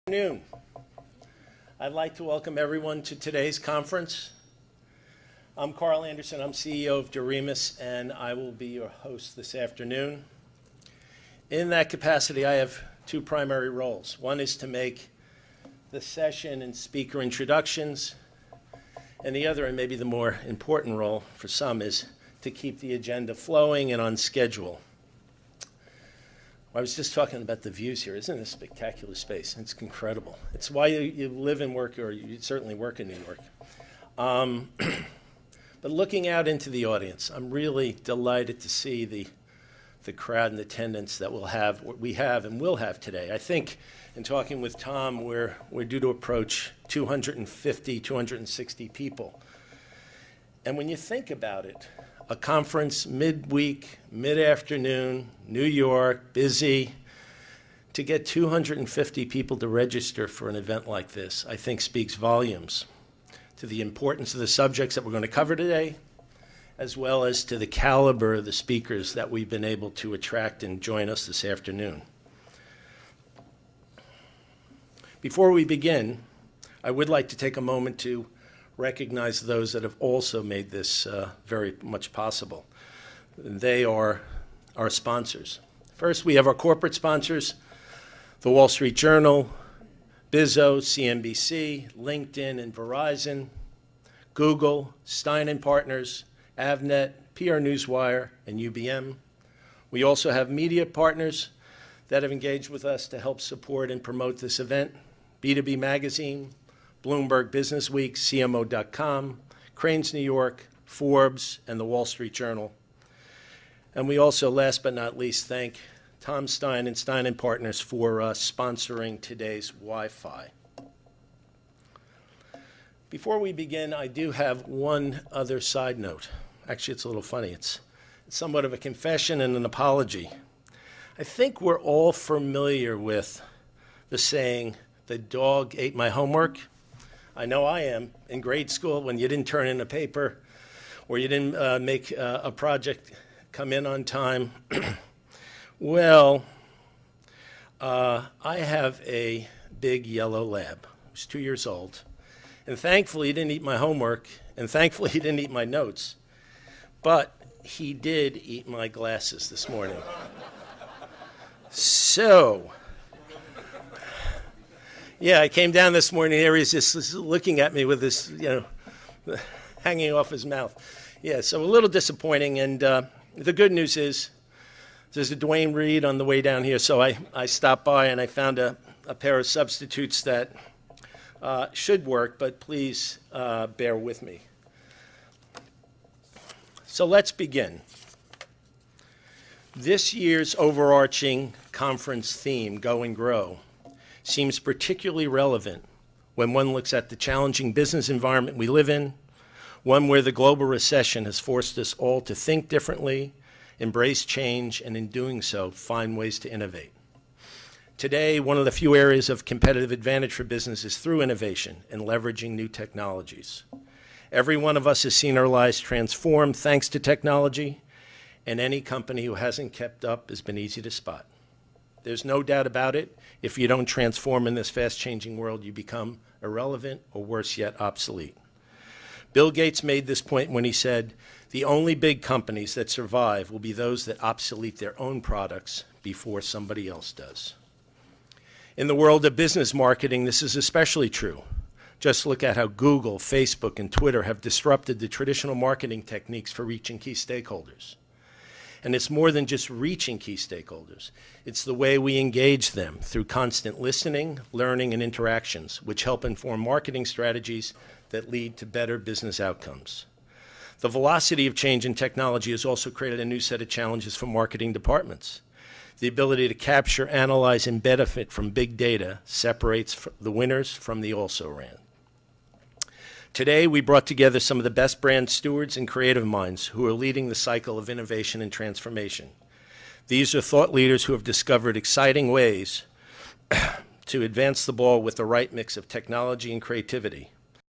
Good afternoon. I'd like to welcome everyone to today's conference. I'm Carl Anderson. I'm CEO of Doremus, and I will be your host this afternoon. In that capacity, I have two primary roles. One is to make the session and speaker introductions, and the other, and maybe the more important role for some, is to keep the agenda flowing and on schedule. I was just talking about the views here. Isn't it a spectacular space? It's incredible. It's why you live and work, or you certainly work in New York. But looking out into the audience, I'm really delighted to see the crowd and attendance that we have and will have today. I think in talking with Tom, we're due to approach 250, 260 people. And when you think about it, a conference midweek, mid-afternoon, New York, busy. To get 250 people to register for an event like this, I think speaks volumes to the importance of the subjects that we're going to cover today, as well as to the caliber of the speakers that we've been able to attract and join us this afternoon. Before we begin, I would like to take a moment to recognize those that have also made this very much possible. They are our sponsors. First, we have our corporate sponsors, the Wall Street Journal, Bizzo, CNBC, LinkedIn and Verizon, Google, Stein & Partners, Avnet, PR Newswire, and UBM. We also have media partners that have engaged with us to help support and promote this event, B2B Magazine, Bloomberg Businessweek, CMO.com, Crain's New York, Forbes, and the Wall Street Journal. And we also, last but not least, thank Tom Stein and Stein & Partners for sponsoring today's Wi-Fi. Before we begin, I do have one other side note. Actually, it's a little funny. It's somewhat of a confession and an apology. I think we're all familiar with the saying, "The dog ate my homework." I know I am. In grade school, when you didn't turn in a paper or you didn't make a project come in on time. Well, I have a big yellow lab who's 2 years old. And thankfully, he didn't eat my homework. And thankfully, he didn't eat my notes. But he did eat my glasses this morning. So, yeah, I came down this morning. Here he's just looking at me with this, hanging off his mouth. Yeah, so a little disappointing. And the good news is there's a Dwayne Reed on the way down here. So I stopped by and I found a pair of substitutes that should work, but please bear with me. So let's begin. This year's overarching conference theme, Go and Grow, seems particularly relevant when one looks at the challenging business environment we live in, one where the global recession has forced us all to think differently, embrace change, and in doing so, find ways to innovate. Today, one of the few areas of competitive advantage for business is through innovation and leveraging new technologies. Every one of us has seen our lives transform thanks to technology, and any company who hasn't kept up has been easy to spot. There's no doubt about it. If you don't transform in this fast-changing world, you become irrelevant or, worse yet, obsolete. Bill Gates made this point when he said, "The only big companies that survive will be those that obsolete their own products before somebody else does." In the world of business marketing, this is especially true. Just look at how Google, Facebook, and Twitter have disrupted the traditional marketing techniques for reaching key stakeholders. And it's more than just reaching key stakeholders. It's the way we engage them through constant listening, learning, and interactions, which help inform marketing strategies that lead to better business outcomes. The velocity of change in technology has also created a new set of challenges for marketing departments. The ability to capture, analyze, and benefit from big data separates the winners from the also-ran. Today, we brought together some of the best brand stewards and creative minds who are leading the cycle of innovation and transformation. These are thought leaders who have discovered exciting ways to advance the ball with the right mix of technology and creativity.